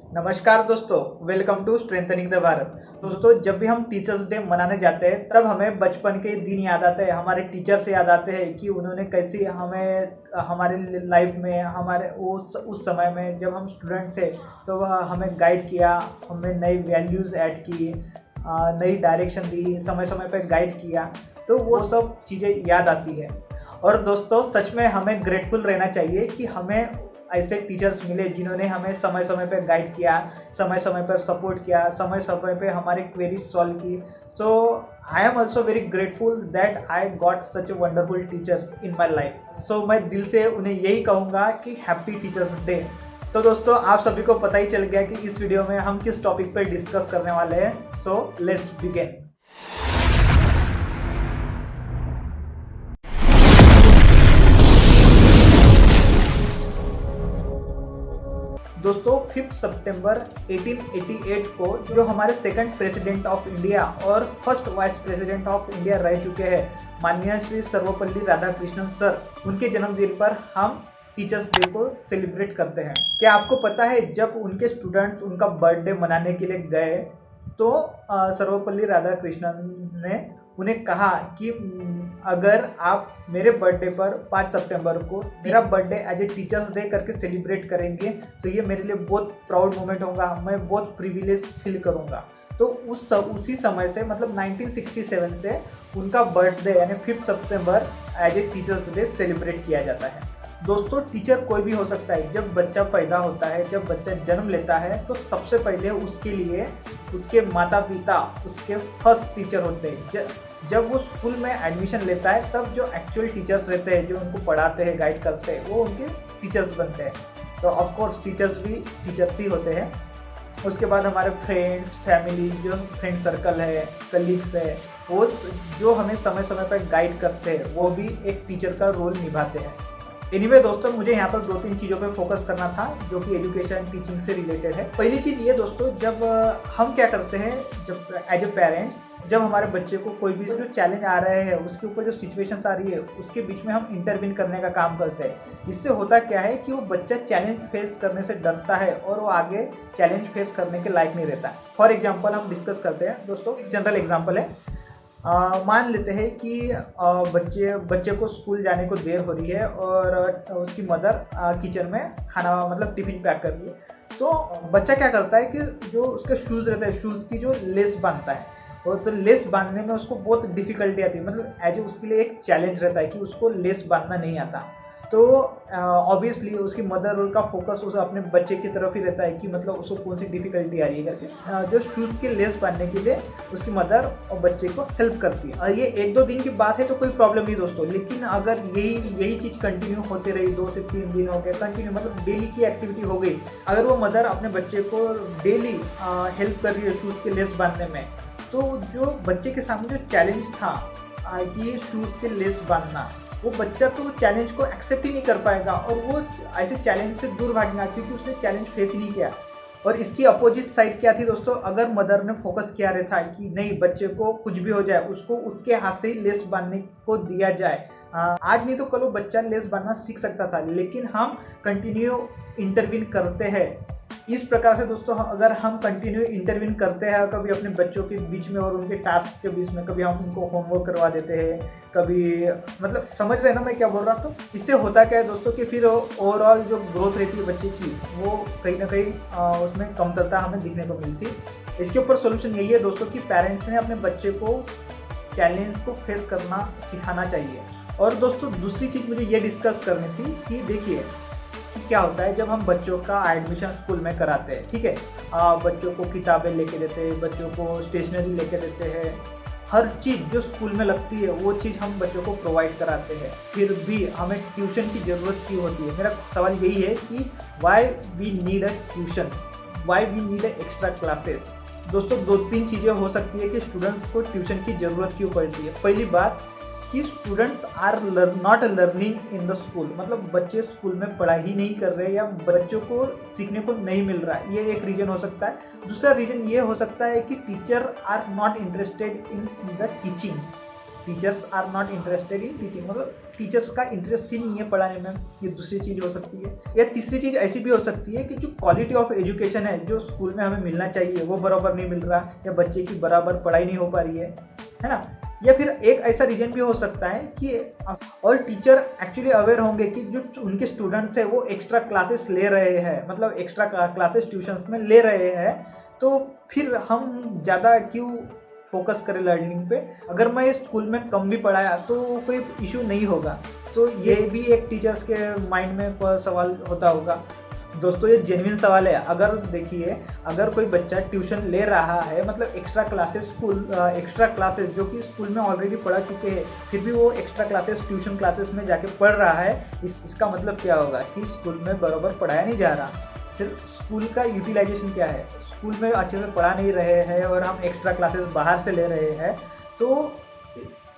नमस्कार दोस्तों, welcome to strengthening the Bharat. दोस्तों, जब भी हम टीचर्स डे मनाने जाते हैं तब हमें बचपन के दिन याद आते हैं, हमारे टीचर्स याद आते हैं कि उन्होंने कैसे हमें हमारे लाइफ में हमारे उस समय में जब हम स्टूडेंट थे तो वह हमें गाइड किया, हमें नई वैल्यूज़ ऐड की, नई डायरेक्शन दी, समय समय पर गाइड किया। तो वो सब चीज़ें याद आती है। और दोस्तों, सच में हमें ग्रेटफुल रहना चाहिए कि हमें ऐसे टीचर्स मिले जिन्होंने हमें समय समय पर गाइड किया, समय समय पर सपोर्ट किया, समय समय पे हमारी क्वेरीज सॉल्व की। So I am also very grateful that I got such a wonderful teachers in my life. So मैं दिल से उन्हें यही कहूँगा कि हैप्पी टीचर्स डे। तो दोस्तों, आप सभी को पता ही चल गया कि इस वीडियो में हम किस टॉपिक पर डिस्कस करने वाले हैं। So let's begin. दोस्तों, 5 सितंबर 1888 को जो हमारे सेकंड प्रेसिडेंट ऑफ इंडिया और first vice president of India रह चुके हैं, माननीय श्री सर्वपल्ली राधाकृष्णन सर, उनके जन्मदिन पर हम टीचर्स डे को सेलिब्रेट करते हैं। क्या आपको पता है, जब उनके स्टूडेंट्स उनका बर्थडे मनाने के लिए गए तो सर्वपल्ली राधाकृष्णन ने उन्हें कहा कि अगर आप मेरे बर्थडे पर 5 सितंबर को मेरा birthday as a teachers day करके सेलिब्रेट करेंगे तो ये मेरे लिए बहुत प्राउड मोमेंट होगा, मैं बहुत प्रिविलेज फील करूँगा। तो उसी समय से मतलब 1967 से उनका बर्थडे यानी 5 सितंबर as a teachers day celebrate किया जाता है। दोस्तों, टीचर कोई भी हो सकता है। जब बच्चा पैदा होता है, जब बच्चा जन्म लेता है तो सबसे पहले उसके लिए उसके माता पिता उसके फर्स्ट टीचर होते हैं। जब वो स्कूल में एडमिशन लेता है तब जो एक्चुअल टीचर्स रहते हैं, जो उनको पढ़ाते हैं, गाइड करते हैं, वो उनके टीचर्स बनते हैं। तो ऑफकोर्स टीचर्स भी टीचर्स ही होते हैं। उसके बाद हमारे फ्रेंड्स, फैमिली, जो फ्रेंड सर्कल है, कलीग्स है, वो जो हमें समय समय पर गाइड करते हैं, वो भी एक टीचर का रोल निभाते हैं। एनीवे दोस्तों, मुझे यहाँ पर 2-3 चीज़ों पे फोकस करना था जो कि एजुकेशन टीचिंग से रिलेटेड है। पहली चीज़ ये दोस्तों, जब हम क्या करते हैं, जब एज ए पेरेंट्स जब हमारे बच्चे को कोई भी जो चैलेंज आ रहे हैं, उसके ऊपर जो सिचुएशंस आ रही है, उसके बीच में हम इंटरवीन करने का काम करते हैं। इससे होता क्या है कि वो बच्चा चैलेंज फेस करने से डरता है और वो आगे चैलेंज फेस करने के लायक नहीं रहता है। फॉर एग्जाम्पल हम डिस्कस करते हैं दोस्तों, जनरल एग्जाम्पल है। मान लेते हैं कि बच्चे को स्कूल जाने को देर हो रही है और उसकी मदर किचन में खाना मतलब टिफ़िन पैक कर रही है। तो बच्चा क्या करता है कि जो उसके शूज़ रहते हैं, शूज़ की जो लेस बांधता है, और तो लेस बांधने में उसको बहुत डिफ़िकल्टी आती है। मतलब एज उसके लिए एक चैलेंज रहता है कि उसको लेस बांधना नहीं आता। तो ऑब्वियसली उसकी मदर का फोकस उस अपने बच्चे की तरफ ही रहता है कि मतलब उसको कौन सी डिफ़िकल्टी आ रही है करके। जो शूज़ के लेस बांधने के लिए उसकी मदर और बच्चे को हेल्प करती है। ये 1-2 दिन की बात है तो कोई प्रॉब्लम नहीं दोस्तों, लेकिन अगर यही चीज़ कंटिन्यू होती रही, 2 से 3 दिन हो गए कंटिन्यू, मतलब डेली की एक्टिविटी हो गई, अगर वो मदर अपने बच्चे को डेली हेल्प कर रही है शूज़ के लेस बांधने में, तो जो बच्चे के सामने जो चैलेंज था कि ये शूज़ के लेस बांधना, वो बच्चा तो चैलेंज को एक्सेप्ट ही नहीं कर पाएगा और वो ऐसे चैलेंज से दूर भागेगा क्योंकि उसने चैलेंज फेस ही नहीं किया। और इसकी अपोजिट साइड क्या थी दोस्तों, अगर मदर ने फोकस किया रहता कि नहीं, बच्चे को कुछ भी हो जाए उसको उसके हाथ से ही लेस बांधने को दिया जाए, आज नहीं तो कल वो बच्चा लेस बांधना सीख सकता था। लेकिन हम कंटिन्यू इंटरवीन करते हैं। इस प्रकार से दोस्तों, अगर हम कंटिन्यू इंटरवीन करते हैं कभी अपने बच्चों के बीच में और उनके टास्क के बीच में, कभी हम उनको होमवर्क करवा देते हैं, कभी मतलब समझ रहे हैं ना मैं क्या बोल रहा हूँ। तो इससे होता क्या है दोस्तों कि फिर ओवरऑल जो ग्रोथ रहती है बच्चे की, वो कहीं ना कहीं उसमें कमतरता हमें दिखने को मिलती है। इसके ऊपर सोल्यूशन यही है दोस्तों कि पेरेंट्स ने अपने बच्चे को चैलेंज को फेस करना सिखाना चाहिए। और दोस्तों, दूसरी चीज़ मुझे ये डिस्कस करनी थी कि देखिए क्या होता है जब हम बच्चों का एडमिशन स्कूल में कराते हैं, ठीक है, बच्चों को किताबें लेके देते हैं, बच्चों को स्टेशनरी लेके देते हैं, हर चीज़ जो स्कूल में लगती है वो चीज़ हम बच्चों को प्रोवाइड कराते हैं, फिर भी हमें ट्यूशन की ज़रूरत क्यों होती है। मेरा सवाल यही है कि why we need a tuition, why we need a extra classes. दोस्तों, 2-3 चीज़ें हो सकती है कि स्टूडेंट्स को ट्यूशन की ज़रूरत क्यों पड़ती है। पहली बात कि students are not learning in the school, मतलब बच्चे स्कूल में पढ़ाई ही नहीं कर रहे या बच्चों को सीखने को नहीं मिल रहा है, ये एक रीज़न हो सकता है। दूसरा रीज़न ये हो सकता है कि teacher are not interested in the teaching, teachers are not interested in teaching, मतलब टीचर्स का इंटरेस्ट ही नहीं है पढ़ाने में, ये दूसरी चीज़ हो सकती है। या तीसरी चीज़ ऐसी भी हो सकती है कि जो क्वालिटी ऑफ एजुकेशन है जो स्कूल में हमें मिलना चाहिए वो बराबर नहीं मिल रहा, या बच्चे की बराबर पढ़ाई नहीं हो पा रही है ना। या फिर एक ऐसा रीजन भी हो सकता है कि और टीचर एक्चुअली अवेयर होंगे कि जो उनके स्टूडेंट्स है वो एक्स्ट्रा क्लासेस ले रहे हैं, मतलब एक्स्ट्रा क्लासेस ट्यूशन्स में ले रहे हैं, तो फिर हम ज़्यादा क्यों फोकस करें लर्निंग पे। अगर मैं स्कूल में कम भी पढ़ाया तो कोई इशू नहीं होगा। तो ये भी एक टीचर्स के माइंड में सवाल होता होगा। दोस्तों ये जेन्युइन सवाल है। अगर देखिए, अगर कोई बच्चा ट्यूशन ले रहा है, मतलब एक्स्ट्रा क्लासेस जो कि स्कूल में ऑलरेडी पढ़ा चुके हैं, फिर भी वो एक्स्ट्रा क्लासेस ट्यूशन क्लासेस में जाके पढ़ रहा है, इसका मतलब क्या होगा कि स्कूल में बराबर पढ़ाया नहीं जा रहा। फिर स्कूल का यूटिलाइजेशन क्या है, स्कूल में अच्छे से पढ़ा नहीं रहे हैं और हम एक्स्ट्रा क्लासेस बाहर से ले रहे हैं, तो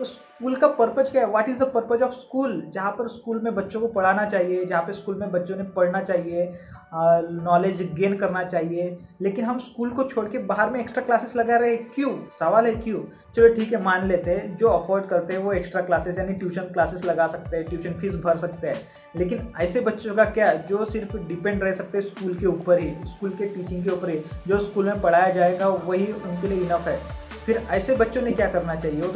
स्कूल का पर्पज क्या है, what is the purpose of school. जहाँ पर स्कूल में बच्चों को पढ़ाना चाहिए, जहाँ पे स्कूल में बच्चों ने पढ़ना चाहिए, नॉलेज गेन करना चाहिए, लेकिन हम स्कूल को छोड़ के बाहर में एक्स्ट्रा क्लासेस लगा रहे हैं, क्यों? सवाल है क्यों। चलो ठीक है, मान लेते हैं जो अफोर्ड करते हैं वो एक्स्ट्रा क्लासेस यानी ट्यूशन क्लासेस लगा सकते हैं, ट्यूशन फीस भर सकते हैं, लेकिन ऐसे बच्चों का क्या जो सिर्फ डिपेंड रह सकते हैं स्कूल के ऊपर ही, स्कूल के टीचिंग के ऊपर ही, जो स्कूल में पढ़ाया जाएगा वही उनके लिए इनफ है। फिर ऐसे बच्चों ने क्या करना चाहिए, वो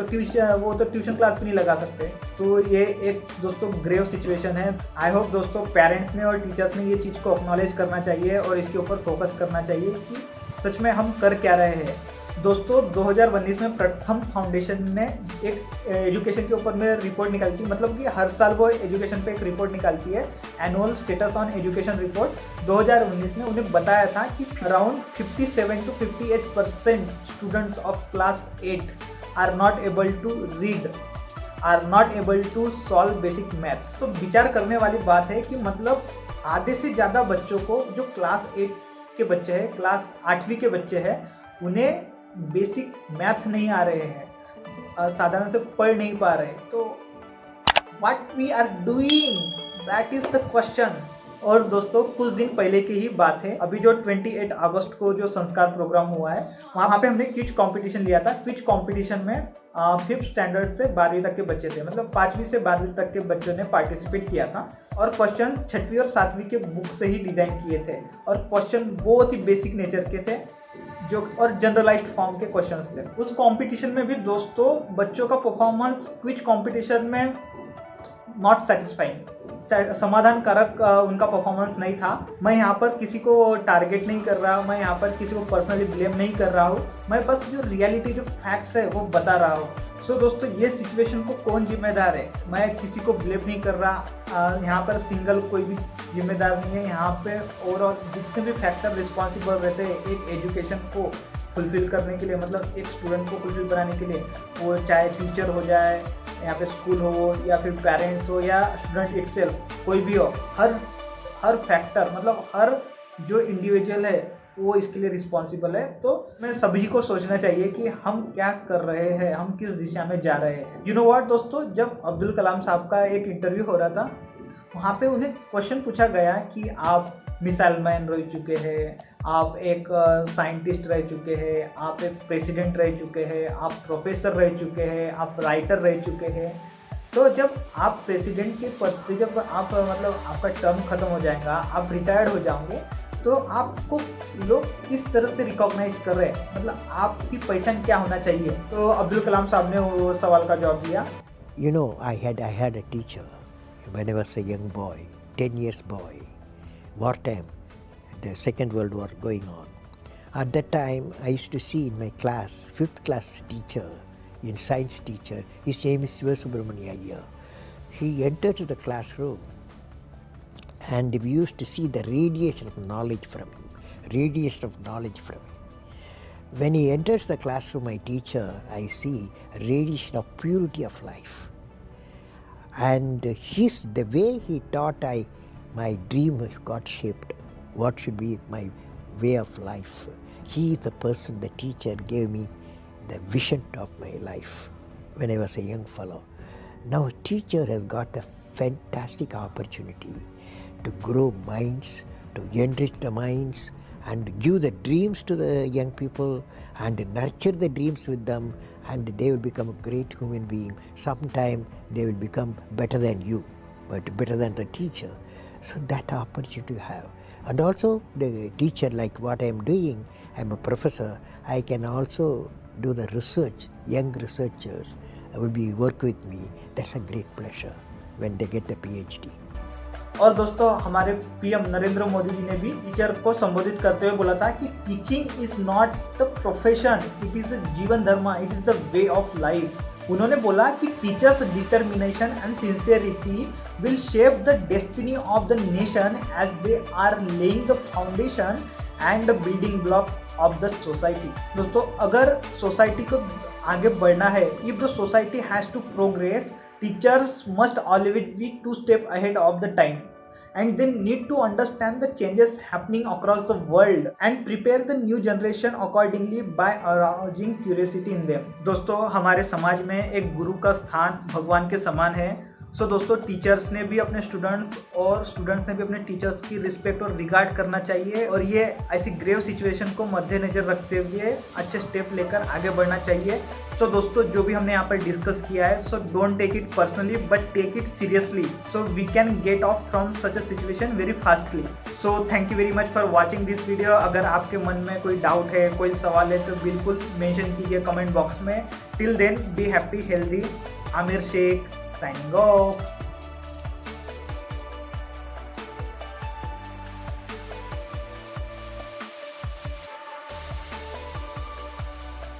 तो ट्यूशन क्लास भी नहीं लगा सकते। तो ये एक दोस्तों ग्रेव सिचुएशन है। आई होप दोस्तों पेरेंट्स ने और टीचर्स ने ये चीज़ को एक्नॉलेज करना चाहिए और इसके ऊपर फोकस करना चाहिए कि सच में हम कर क्या रहे हैं। दोस्तों 2019 में प्रथम फाउंडेशन ने एक एजुकेशन के ऊपर में रिपोर्ट निकाली थी, मतलब कि हर साल वो एजुकेशन पे एक रिपोर्ट निकालती है, annual status on education report. 2019 में उन्हें बताया था कि around 57 to 58% students of class 8 are not able to read, are not able to solve basic maths. तो विचार करने वाली बात है कि मतलब आधे से ज़्यादा बच्चों को जो क्लास 8 के बच्चे हैं, क्लास 8वीं के बच्चे हैं, उन्हें बेसिक मैथ नहीं आ रहे हैं, साधारण से पढ़ नहीं पा रहे। तो what we are doing, that is the question. और दोस्तों कुछ दिन पहले की ही बात है, अभी जो 28 अगस्त को जो संस्कार प्रोग्राम हुआ है, वहाँ पे हमने क्विज कंपटीशन लिया था। क्विज कंपटीशन में 5th स्टैंडर्ड से 12वीं तक के बच्चे थे, मतलब 5वीं से 12वीं तक के बच्चों ने पार्टिसिपेट किया था, और क्वेश्चन 6वीं और 7वीं के बुक से ही डिज़ाइन किए थे, और क्वेश्चन बहुत ही बेसिक नेचर के थे जो और जनरलाइज्ड फॉर्म के क्वेश्चंस थे। उस कंपटीशन में भी दोस्तों बच्चों का परफॉर्मेंस क्विज कंपटीशन में नॉट सेटिस्फाइंग, समाधानकारक उनका परफॉर्मेंस नहीं था। मैं यहाँ पर किसी को टारगेट नहीं कर रहा हूँ, मैं यहाँ पर किसी को पर्सनली ब्लेम नहीं कर रहा हूँ, मैं बस जो रियलिटी जो फैक्ट्स है वो बता रहा हूँ। सो दोस्तों ये सिचुएशन को कौन जिम्मेदार है, मैं किसी को ब्लेम नहीं कर रहा, यहाँ पर सिंगल कोई भी जिम्मेदार नहीं है। यहाँ पे ओवरऑल जितने भी फैक्टर रिस्पॉन्सिबल रहते हैं एक एजुकेशन को फुलफिल करने के लिए, मतलब एक स्टूडेंट को फुलफिल कराने के लिए, वो चाहे टीचर हो जाए, यहाँ पे स्कूल हो, या फिर पेरेंट्स हो, या स्टूडेंट इटसेल्फ, कोई भी हो, हर फैक्टर मतलब हर जो इंडिविजुअल है वो इसके लिए रिस्पॉन्सिबल है। तो मैं सभी को सोचना चाहिए कि हम क्या कर रहे हैं, हम किस दिशा में जा रहे हैं। यू नो व्हाट दोस्तों, जब अब्दुल कलाम साहब का एक इंटरव्यू हो रहा था, वहाँ पे उन्हें क्वेश्चन पूछा गया कि आप मिसाइल मैन रह चुके हैं, आप एक साइंटिस्ट रह चुके हैं, आप एक प्रेसिडेंट रह चुके हैं, आप प्रोफेसर रह चुके हैं, आप राइटर रह चुके हैं। तो जब आप प्रेसिडेंट के पद से जब आप मतलब आपका टर्म खत्म हो जाएगा, आप रिटायर्ड हो जाओगे, तो आपको लोग किस तरह से रिकॉग्नाइज कर रहे हैं, मतलब आपकी पहचान क्या होना चाहिए। तो अब्दुल कलाम साहब ने वो सवाल का जवाब दिया। You know, I had a teacher when I was a young boy, 10 years boy, wartime, the Second World War going on. At that time, I used to see in my class, 5th class teacher, in science teacher, his name is Sivasubramania Iyer. He entered the classroom and we used to see the radiation of knowledge from him. When he enters the classroom, my teacher, I see radiation of purity of life. And the way he taught, my dream got shaped. What should be my way of life? He is the person, the teacher gave me the vision of my life when I was a young fellow. Now teacher has got the fantastic opportunity to grow minds, to enrich the minds, and give the dreams to the young people and nurture the dreams with them, and they will become a great human being. Sometime they will become better than you, but better than the teacher. So that opportunity you have. And also the teacher, like what I am doing, I am a professor, I can also do the research. Young researchers will be work with me. That's a great pleasure when they get the PhD. और दोस्तों हमारे PM Narendra Modi ji ने भी teacher को संबोधित करते हुए बोला था कि teaching is not the profession, it is jeevan dharma, it is the way of life. उन्होंने बोला कि teachers determination and sincerity will shape the destiny of the nation as they are laying the foundation and the building block of the society. दोस्तों अगर society को आगे बढ़ना है, if the society has to progress, teachers must always be 2 steps ahead of the time, and they need to understand the changes happening across the world and prepare the new generation accordingly by arousing curiosity in them। दोस्तों हमारे समाज में एक गुरु का स्थान भगवान के समान है। सो दोस्तों टीचर्स ने भी अपने स्टूडेंट्स ने भी अपने टीचर्स की रिस्पेक्ट और रिगार्ड करना चाहिए, और ये ऐसी ग्रेव सिचुएशन को मद्देनजर रखते हुए अच्छे स्टेप लेकर आगे बढ़ना चाहिए। सो दोस्तों जो भी हमने यहाँ पर डिस्कस किया है, so don't take it personally but take it seriously, so we can get off from such a situation very fastly. So thank you very much for watching this video. अगर आपके मन में कोई डाउट है, कोई सवाल है, तो बिल्कुल मेंशन कीजिए कमेंट बॉक्स में। Till then be happy healthy. Aamir Shaikh signing off।